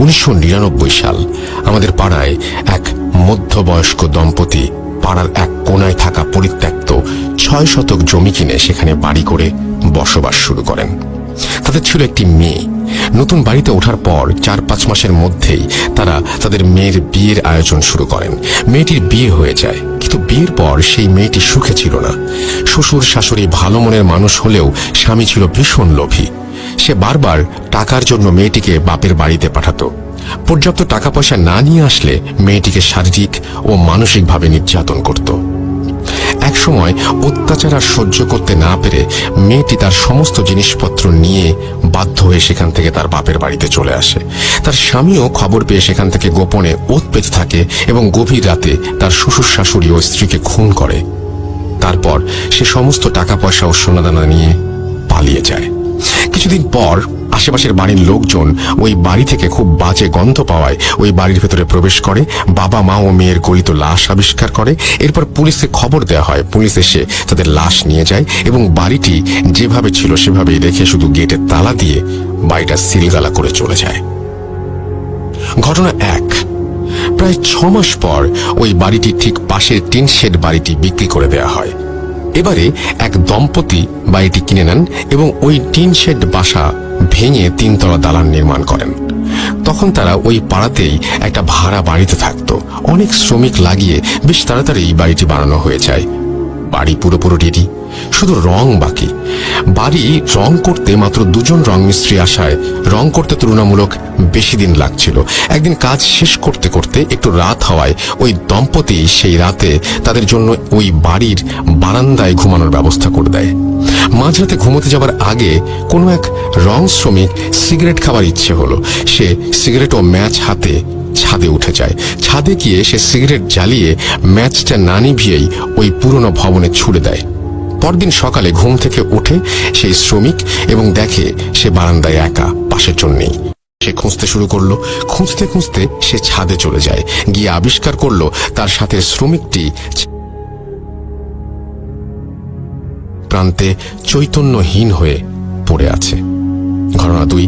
1999 সাল। আমাদের পাড়ায় এক মধ্যবয়স্ক দম্পতি পাড়ার এক কোনায় থাকা পরিত্যক্ত 6 শতক জমি কিনে সেখানে বাড়ি করে বসবাস শুরু করেন। তাদের ছিল একটি মেয়ে। নতুন বাড়িতে ওঠার পর 4-5 মাসের মধ্যেই তারা তাদের মেয়ের বিয়ের আয়োজন শুরু করেন। মেয়েটির বিয়ে হয়ে যায়, কিন্তু বিয়ের পর সেই মেয়েটি সুখে ছিল না। শ্বশুর শাশুড়ি ভালো মনের মানুষ হলেও স্বামী ছিল ভীষণ লোভী। সে বারবার টাকার জন্য মেয়েটিকে বাপের বাড়িতে পাঠাতো। পর্যাপ্ত টাকা পয়সা না নিয়ে আসলে মেয়েটিকে শারীরিক ও মানসিকভাবে নির্যাতন করত। এক সময় অত্যাচার আর সহ্য করতে না পেরে মেয়েটি তার সমস্ত জিনিসপত্র নিয়ে বাধ্য হয়ে সেখান থেকে তার বাপের বাড়িতে চলে আসে। তার স্বামীও খবর পেয়ে সেখান থেকে গোপনে ওৎ পেতে থাকে এবং গভীর রাতে তার শ্বশুর শাশুড়ি ও স্ত্রীকে খুন করে। তারপর সে সমস্ত টাকা পয়সা ও সোনাদানা নিয়ে পালিয়ে যায়। কিছুদিন পর আশেপাশের বাড়ির লোকজন ওই বাড়ি থেকে খুব বাজে গন্ধ পাওয়ায় ওই বাড়ির ভেতরে প্রবেশ করে। বাবা মা ও মেয়ের গলিত লাশ আবিষ্কার করে। এরপর পুলিশে খবর দেওয়া হয়। পুলিশ এসে তাদের লাশ নিয়ে যায় এবং বাড়িটি যেভাবে ছিল সেভাবেই রেখে শুধু গেটে তালা দিয়ে বাড়িটা সিলগালা করে চলে যায়। ঘটনা 1। প্রায় 6 মাস পর ওই বাড়িটি ঠিক পাশের টিন শেড বাড়িটি বিক্রি করে দেওয়া হয়। এবারে এক দম্পতি বাড়িটি কিনে নেন এবং ওই টিন শেড বাসা ভেঙে 3 তলা দালান নির্মাণ করেন। তখন তারা ওই পাড়াতেই একটা ভাড়া বাড়িতে থাকতো। অনেক শ্রমিক লাগিয়ে বেশ তাড়াতাড়ি এই বাড়িটি বানানো হয়ে যায়। বাড়ি পুরোপুরি রেডি, শুধু রং বাকি। বাড়ি রং করতে মাত্র 2 জন রং মিস্ত্রি আসায় রং করতে তুলনামূলক বেশি দিন লাগছিল। একদিন কাজ শেষ করতে করতে একটু রাত হওয়ায় ওই দম্পতি সেই রাতে তাদের জন্য ওই বাড়ির বারান্দায় ঘুমানোর ব্যবস্থা করে দেয়। মাঝরাতে ঘুমোতে যাবার আগে কোনো এক রং শ্রমিক সিগারেট খাবার ইচ্ছে হলো। সে সিগারেট ও ম্যাচ হাতে ছাদে উঠে যায়। ছাদে গিয়ে সে সিগারেট জ্বালিয়ে ম্যাচটা না নিভিয়েই ওই পুরনো ভবনে ছুড়ে দেয়। পরদিন সকালে ঘুম থেকে ওঠে সেই শ্রমিক এবং দেখে সে বারান্দায় একা, পাশের জন নেই। সে খুঁজতে শুরু করলো। খুঁজতে খুঁজতে সে ছাদে চলে যায়। গিয়ে আবিষ্কার করলো তার সাথে শ্রমিকটি প্রান্তে চৈতন্যহীন হয়ে পড়ে আছে। ঘটনা 2।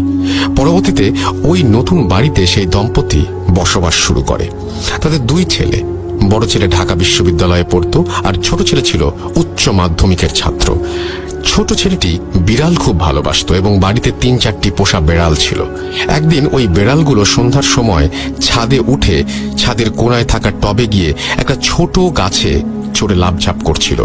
পরবর্তীতে ওই নতুন বাড়িতে সেই দম্পতি বসবাস শুরু করে। তাদের 2 ছেলে। বড় ছেলে ঢাকা বিশ্ববিদ্যালয়ে পড়তো আর ছোট ছেলে ছিল উচ্চ মাধ্যমিকের ছাত্র। ছোট ছেলেটি বিড়াল খুব ভালোবাসতো এবং বাড়িতে 3-4টি পোষা বেড়াল ছিল। একদিন ওই বেড়ালগুলো সন্ধ্যার সময় ছাদে উঠে ছাদের কোণায় থাকা টবে গিয়ে একটা ছোট গাছে চড়ে লাফঝাপ করছিল।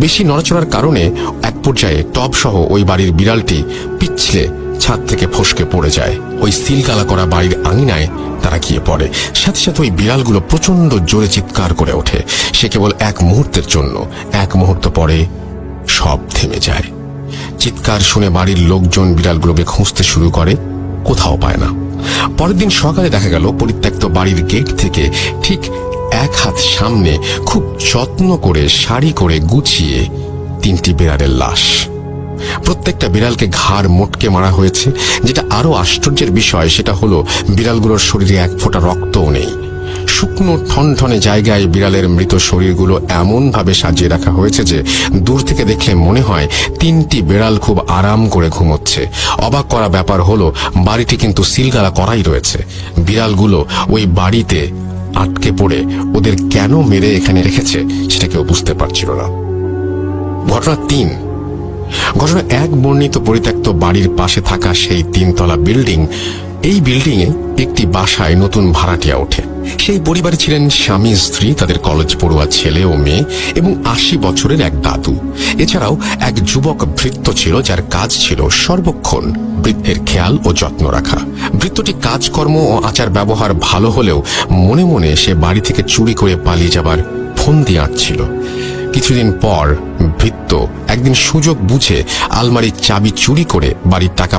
বেশি নড়াচড়ার কারণে এক পর্যায়ে টব সহ ওই বাড়ির বিড়ালটি পিছলে ছাদ থেকে ফসকে পড়ে যায়। ওই সিলগালা করা বাড়ির আঙিনায় তারা গিয়ে পড়ে। সাথে সাথে ওই বিড়ালগুলো প্রচন্ড জোরে চিৎকার করে ওঠে। সে কেবল এক মুহূর্তের জন্য। 1 মুহূর্ত পরে সব থেমে যায়। চিৎকার শুনে বাড়ির লোকজন বিড়ালগুলোকে খুঁজতে শুরু করে, কোথাও পায় না। পরের দিন সকালে দেখা গেল পরিত্যক্ত বাড়ির গেট থেকে ঠিক 1 হাত সামনে খুব যত্ন করে সারি করে গুছিয়ে 3টি বিড়ালের লাশ। প্রত্যেকটা বিড়ালকে ঘাড় মোটকে মারা হয়েছে। যেটা আরো আশ্চর্যের বিষয় সেটা হলো বিড়ালগুলোর শরীরে 1 ফোঁটা রক্তও নেই। শুকনো ঠনঠনে জায়গায় বিড়ালের মৃত শরীরগুলো এমন ভাবে সাজিয়ে রাখা হয়েছে যে দূর থেকে দেখলে মনে হয় 3টি বিড়াল খুব আরাম করে ঘুমোচ্ছে। অবাক করা ব্যাপার হলো বাড়িটি কিন্তু সিলগালা করাই রয়েছে। বিড়ালগুলো ওই বাড়িতে আটকে পড়ে ওদের কেন মেরে এখানে রেখেছে সেটা কেউ বুঝতে পারছিল না। ঘটনা 3। ঘটনা 1 বর্ণিত পরিত্যক্ত বাড়ির পাশে থাকা সেই 3 তলা বিল্ডিং। এই বিল্ডিং এ একটি বাসায় নতুন ভাড়াটিয়া ওঠে। সেই পরিবারে ছিলেন স্বামী স্ত্রী, তাদের কলেজ পড়ুয়া ছেলে ও মেয়ে এবং 80 বছরের এক দাদু। এছাড়াও এক যুবক ভৃত্য ছিল যার কাজ ছিল সর্বক্ষণ বৃদ্ধের খেয়াল ও যত্ন রাখা। ভৃত্যটি কাজকর্ম ও আচার ব্যবহার ভালো হলেও মনে মনে সে বাড়ি থেকে চুরি করে পালিয়ে যাবার ফন্দি আঁটছিল। কিছুদিন পর ভৃত্য একদিন সুযোগ বুঝে আলমারির চাবি চুরি করে বাড়ির টাকা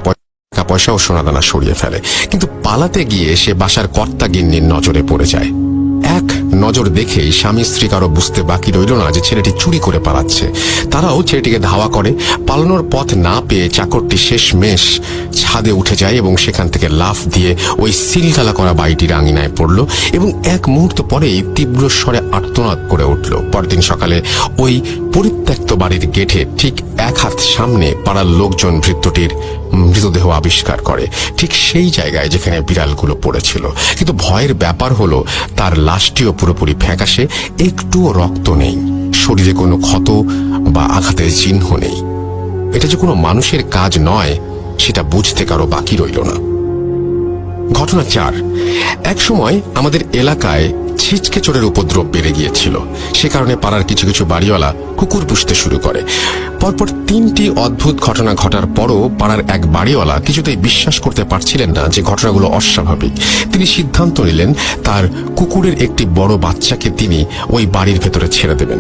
পয়সা ও সোনাদানা সরিয়ে ফেলে। কিন্তু পালাতে গিয়ে সে বাসার কর্তা গিন্নির নজরে পড়ে যায়। এক নজর দেখেই স্বামী স্ত্রী কারো বুঝতে বাকি রইল না যে ছেলেটি চুরি করে পালাচ্ছে। তারাও ছেলেটিকে ধাওয়া করে। পালানোর পথ না পেয়ে চাকরটি শেষমেশ ছাদে উঠে যায় এবং সেখান থেকে লাফ দিয়ে ওই সিলগালা করা বাড়িটির আঙিনায় পড়ল এবং 1 মুহূর্ত পরেই তীব্র স্বরে আর্তনাদ করে উঠল। পরদিন সকালে ওই পরিত্যক্ত পরিত্যক্ত বাড়ির গেটে ঠিক 1 হাত সামনে পাড়ার লোকজন ভৃত্যটির মৃতদেহ আবিষ্কার করে, ঠিক সেই জায়গায় যেখানে বিড়ালগুলো পড়েছিল। কিন্তু ভয়ের ব্যাপার হলো তার লাশটিও পুরোপুরি ফ্যাকাশে, একটুও রক্ত নেই, শরীরে কোনো ক্ষত বা আঘাতের চিহ্ন নেই। এটা যে কোনো মানুষের কাজ নয় সেটা বুঝতে কারো বাকি রইল না। ঘটনা 4। এক সময় আমাদের এলাকায় ছিচকে চোরের উপদ্রব বেড়ে গিয়েছিল। সে কারণে পাড়ার কিছু কিছু বাড়িওয়ালা কুকুর পুষতে শুরু করে। পরপর 3টি অদ্ভুত ঘটনা ঘটার পরও পাড়ার এক বাড়িওয়ালা কিছুতেই বিশ্বাস করতে পারছিলেন না যে ঘটনাগুলো অস্বাভাবিক। তিনি সিদ্ধান্ত নিলেন তার কুকুরের একটি বড় বাচ্চাকে তিনি ওই বাড়ির ভেতরে ছেড়ে দেবেন।